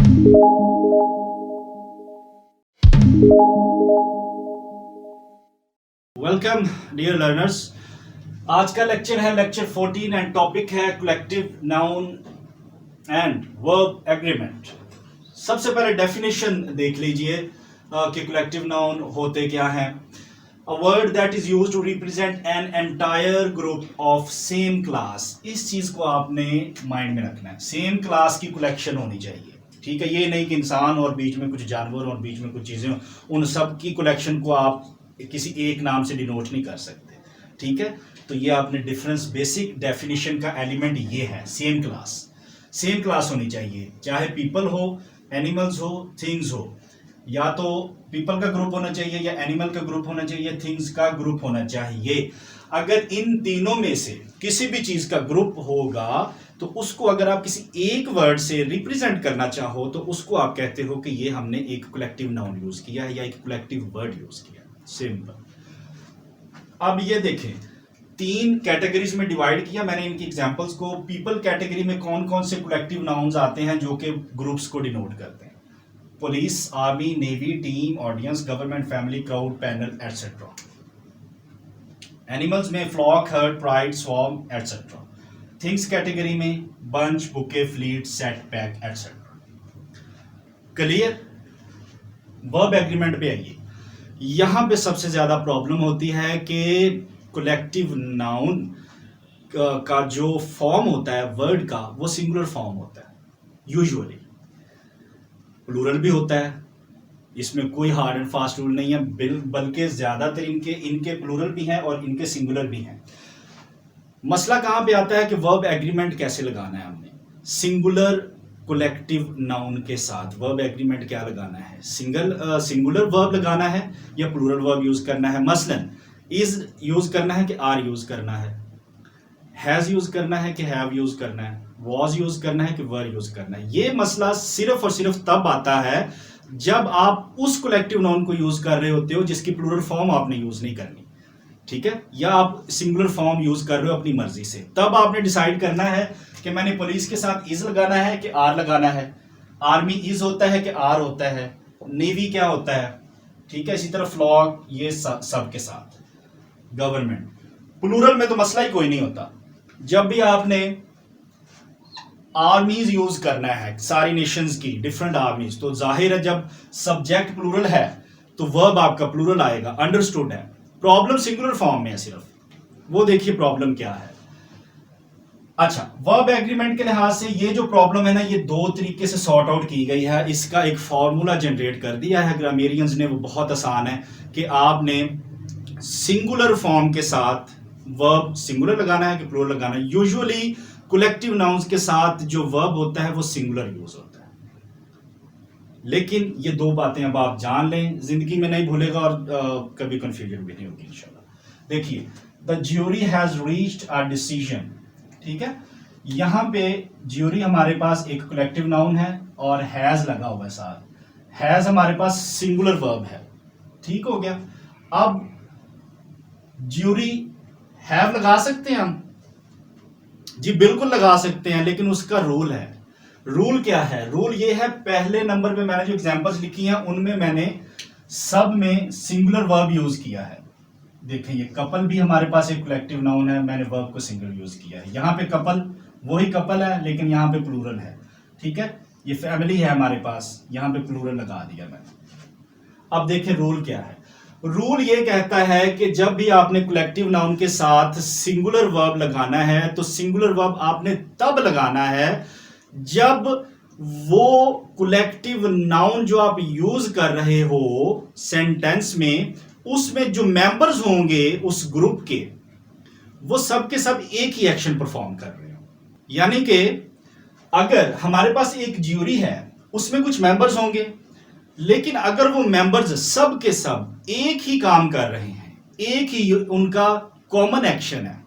Welcome dear learners. आज का lecture है लेक्चर 14 एंड टॉपिक है collective noun and verb agreement. सबसे पहले डेफिनेशन देख लीजिए कि कलेक्टिव नाउन होते क्या हैं। A word that is used to represent an entire group of same class. इस चीज को आपने माइंड में रखना है, सेम क्लास की कलेक्शन होनी चाहिए। ठीक है, ये नहीं कि इंसान और बीच में कुछ जानवर और बीच में कुछ चीजें, उन सब की कलेक्शन को आप किसी एक नाम से डिनोट नहीं कर सकते। ठीक है, तो ये आपने डिफरेंस, बेसिक डेफिनेशन का एलिमेंट ये है, सेम क्लास। सेम क्लास होनी चाहिए, चाहे पीपल हो, एनिमल्स हो, थिंग्स हो। या तो पीपल का ग्रुप होना चाहिए, या एनिमल का ग्रुप होना चाहिए, थिंग्स का ग्रुप होना चाहिए। अगर इन तीनों में से किसी भी चीज का ग्रुप होगा तो उसको अगर आप किसी एक वर्ड से रिप्रेजेंट करना चाहो तो उसको आप कहते हो कि ये हमने एक कलेक्टिव नाउन यूज किया है या एक कलेक्टिव वर्ड यूज किया है। सिंपल। अब ये देखें, तीन कैटेगरीज में डिवाइड किया मैंने इनकी एग्जांपल्स को। पीपल कैटेगरी में कौन कौन से कलेक्टिव नाउन्स आते हैं जो कि ग्रुप्स को डिनोट करते हैं? Police, army, navy, team, audience, government, family, crowd, panel, etcetera. Animals में flock, herd, pride, swarm, etcetera. Things category में bunch, bouquet, fleet, set, pack, etcetera. Clear? Verb agreement पे आइए। यहां पे सबसे ज्यादा प्रॉब्लम होती है कि कलेक्टिव नाउन का जो फॉर्म होता है वर्ड का, वो सिंगुलर फॉर्म होता है। यूजुअली प्लूरल भी होता है, इसमें कोई हार्ड एंड फास्ट रूल नहीं है, बल्कि ज्यादातर इनके प्लूरल भी हैं और इनके सिंगुलर भी हैं। मसला कहां पे आता है कि वर्ब एग्रीमेंट कैसे लगाना है हमने सिंगुलर कलेक्टिव नाउन के साथ। वर्ब एग्रीमेंट क्या लगाना है? सिंगुलर वर्ब लगाना है या प्लूरल वर्ब यूज करना है? मसलन इज यूज करना है कि आर यूज करना है? हैज यूज करना है कि हैव यूज करना है? वॉज यूज करना है कि वर यूज करना है? ये मसला सिर्फ और सिर्फ तब आता है जब आप उस कलेक्टिव नाउन को यूज कर रहे होते हो जिसकी प्लूरल फॉर्म आपने यूज नहीं करनी। ठीक है, या आप सिंगुलर फॉर्म यूज कर रहे हो अपनी मर्जी से। तब आपने डिसाइड करना है कि मैंने पुलिस के साथ इज लगाना है कि आर लगाना है। आर्मी इज होता है कि आर होता है। नेवी क्या होता है? ठीक है, इसी तरह फ्लॉक, ये सब के साथ। गवर्नमेंट प्लूरल में तो मसला ही कोई नहीं होता। जब भी आपने आर्मीज यूज करना है, सारी नेशंस की डिफरेंट आर्मीज, तो जाहिर है जब सब्जेक्ट प्लूरल है तो वर्ब आपका प्लूरल आएगा। अंडरस्टूड है? प्रॉब्लम सिंगुलर फॉर्म में है सिर्फ, वो देखिए प्रॉब्लम क्या है। अच्छा, वर्ब एग्रीमेंट के लिहाज से ये जो प्रॉब्लम है ना, ये दो तरीके से सॉर्ट आउट की गई है। इसका एक फॉर्मूला जनरेट कर दिया है ग्रामेरियंस ने, वो बहुत आसान है कि आपने सिंगुलर फॉर्म के साथ वर्ब सिंगुलर लगाना है कि प्लूरल लगाना है। यूजुअली कलेक्टिव नाउन्स के साथ जो वर्ब होता है वो सिंगुलर यूज होता है, लेकिन ये दो बातें अब आप जान लें, जिंदगी में नहीं भूलेगा और कभी कंफ्यूजन भी नहीं होगी इंशाल्लाह। देखिए, the jury has reached a decision. ठीक है, यहां पे ज्यूरी हमारे पास एक कलेक्टिव नाउन है और हैज लगा हुआ है साथ। हैज हमारे पास सिंगुलर वर्ब है। ठीक हो गया। अब ज्यूरी हैव लगा सकते हैं हम? जी बिल्कुल लगा सकते हैं, लेकिन उसका रूल है। रूल क्या है? रूल ये है, पहले नंबर पे मैंने जो एग्जांपल्स लिखी हैं उनमें मैंने सब में सिंगुलर वर्ब यूज किया है। देखें, ये कपल भी हमारे पास एक कलेक्टिव नाउन है, मैंने वर्ब को सिंगल यूज किया है। यहाँ पे कपल वही कपल है, लेकिन यहाँ पे प्लूरल है। ठीक है, ये फैमिली है हमारे पास, यहाँ पे प्लूरल लगा दिया मैंने। अब देखें रूल क्या है। रूल ये कहता है कि जब भी आपने कलेक्टिव नाउन के साथ सिंगुलर वर्ब लगाना है तो सिंगुलर वर्ब आपने तब लगाना है जब वो कलेक्टिव नाउन जो आप यूज कर रहे हो सेंटेंस में, उसमें जो मेंबर्स होंगे उस ग्रुप के, वो सब के सब एक ही एक्शन परफॉर्म कर रहे हो। यानी कि अगर हमारे पास एक ज्यूरी है, उसमें कुछ मेंबर्स होंगे, लेकिन अगर वो मेंबर्स सब के सब एक ही काम कर रहे हैं, एक ही उनका कॉमन एक्शन है,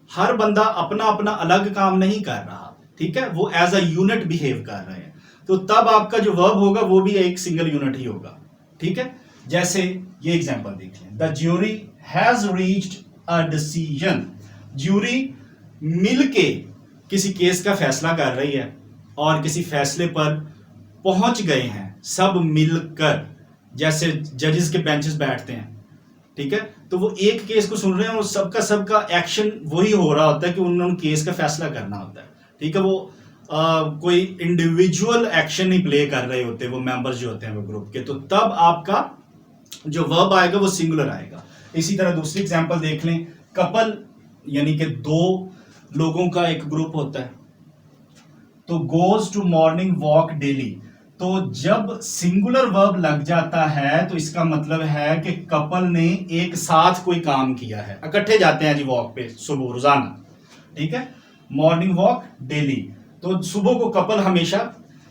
हर बंदा अपना अपना अलग काम नहीं कर रहा, ठीक है, वो एज अ यूनिट बिहेव कर रहे हैं, तो तब आपका जो वर्ब होगा वो भी एक सिंगल यूनिट ही होगा। ठीक है, जैसे ये एग्जांपल देख लें, the jury has reached a decision. Jury मिलके किसी केस का फैसला कर रही है और किसी फैसले पर पहुंच गए हैं सब मिलकर, जैसे जजेस के बेंचेस बैठते हैं, ठीक है, तो वो एक केस को सुन रहे हैं और सबका सबका एक्शन वही हो रहा होता है कि उन्होंने केस का फैसला करना होता है, ठीक है। वो कोई इंडिविजुअल एक्शन नहीं प्ले कर रहे होते वो मेंबर्स जो होते हैं वो ग्रुप के, तो तब आपका जो वर्ब आएगा वो सिंगुलर आएगा। इसी तरह दूसरी एग्जांपल देख लें, कपल यानी कि दो लोगों का एक ग्रुप होता है, तो goes to morning walk daily, तो जब सिंगुलर वर्ब लग जाता है तो इसका मतलब है कि कपल ने एक साथ कोई काम किया है, इकट्ठे जाते हैं जी वॉक पे सुबह रोजाना, ठीक है। मॉर्निंग वॉक डेली, तो सुबह को कपल हमेशा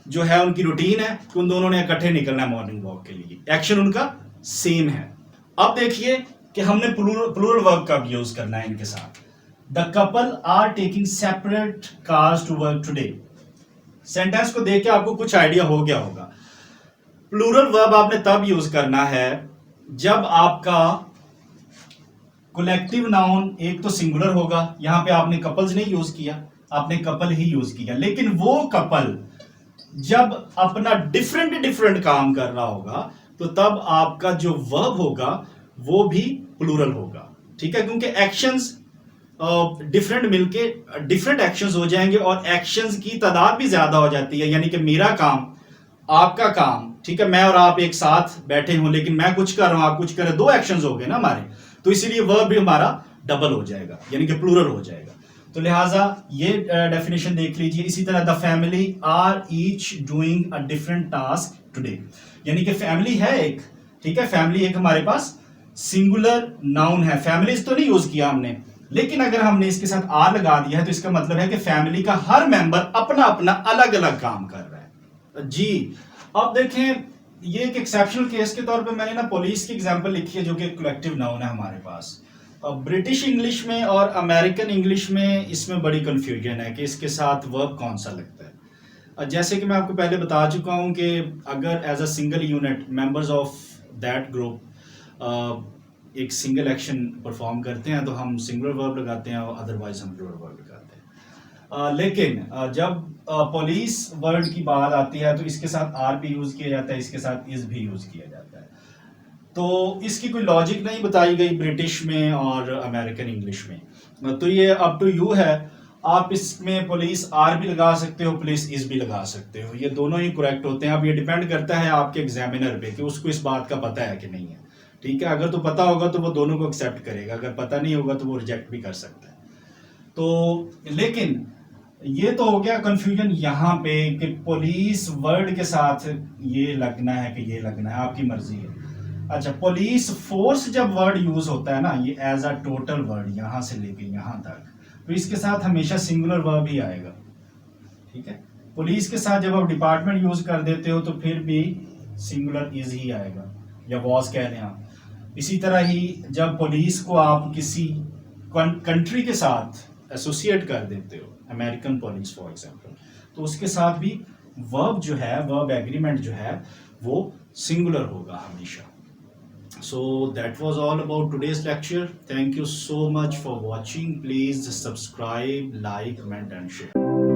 जो है उनकी रूटीन है कि उन दोनों ने इकट्ठे निकलना है मॉर्निंग वॉक के लिए, एक्शन उनका सेम है। अब देखिए कि हमने प्लूरल वर्ब कब यूज करना है इनके साथ। The couple are taking separate cars to work today. Sentence को देख के आपको कुछ आइडिया हो गया होगा। प्लूरल वर्ब आपने तब यूज करना है जब आपका कलेक्टिव नाउन एक तो सिंगुलर होगा, यहां पे आपने कपल्स नहीं यूज किया, आपने कपल ही यूज किया, लेकिन वो कपल जब अपना डिफरेंट डिफरेंट काम कर रहा होगा तो तब आपका जो वर्ब होगा वो भी प्लूरल होगा, ठीक है, क्योंकि एक्शंस डिफरेंट मिलके डिफरेंट एक्शंस हो जाएंगे और एक्शंस की तादाद भी ज्यादा हो जाती है, यानी कि मेरा काम आपका काम, ठीक है, मैं और आप एक साथ बैठे हों लेकिन मैं कुछ कर रहा हूं आप कुछ कर रहे, दो एक्शंस हो गए ना हमारे, तो इसीलिए वर्ब भी हमारा डबल हो जाएगा यानी कि प्लूरल हो जाएगा। तो लिहाजा ये डेफिनेशन देख लीजिए। इसी तरह the family are each doing a different task today, यानी कि फैमिली है एक, ठीक है, फैमिली एक हमारे पास सिंगुलर नाउन है, फैमिलीज तो नहीं यूज किया हमने, लेकिन अगर हमने इसके साथ आर लगा दिया है तो इसका मतलब है कि फैमिली का हर मेंबर अपना अपना अलग अलग काम कर रहा है जी। अब देखें, ये एक एक्सेप्शनल केस के तौर पे मैंने ना पुलिस की एग्जांपल लिखी है जो कि कलेक्टिव नाउन है हमारे पास। ब्रिटिश इंग्लिश में और अमेरिकन इंग्लिश में इसमें बड़ी कंफ्यूजन है कि इसके साथ वर्ब कौन सा लगता है। जैसे कि मैं आपको पहले बता चुका हूं कि अगर as a single unit members of that group एक सिंगल एक्शन परफॉर्म करते हैं तो हम सिंगुलर वर्ब लगाते हैं और अदरवाइज हम प्लूरल वर्ब लगाते हैं। लेकिन जब पुलिस वर्ड की बात आती है तो इसके साथ आर भी यूज किया जाता है, इसके साथ इज भी यूज किया जाता है, तो इसकी कोई लॉजिक नहीं बताई गई ब्रिटिश में और अमेरिकन इंग्लिश में, तो ये अप टू यू है। आप इसमें पुलिस आर भी लगा सकते हो, पुलिस इज भी लगा सकते हो, ये दोनों ही करेक्ट होते हैं। अब ये डिपेंड करता है आपके एग्जामिनर पे कि उसको इस बात का पता है कि नहीं है, ठीक है। अगर तो पता होगा तो वो दोनों को एक्सेप्ट करेगा, अगर पता नहीं होगा तो वो रिजेक्ट भी कर सकता है। तो लेकिन ये तो हो गया कंफ्यूजन यहाँ पे कि पुलिस वर्ड के साथ ये लगना है कि ये लगना है, आपकी मर्जी है। अच्छा, पुलिस फोर्स जब वर्ड यूज होता है ना, ये एज अ टोटल वर्ड यहां से लेके यहां तक, तो इसके साथ हमेशा सिंगुलर वर्ब ही आएगा, ठीक है। पुलिस के साथ जब आप डिपार्टमेंट यूज कर देते हो तो फिर भी सिंगुलर इज ही आएगा, या वॉज कह रहे हैं आप। इसी तरह ही जब पुलिस को आप किसी कंट्री के साथ एसोसिएट कर देते हो, अमेरिकन पुलिस फॉर एग्जांपल, तो उसके साथ भी वर्ब जो है, वर्ब एग्रीमेंट जो है वो सिंगुलर होगा हमेशा। So that was all about today's lecture. Thank you so much for watching. Please subscribe, like, comment and share.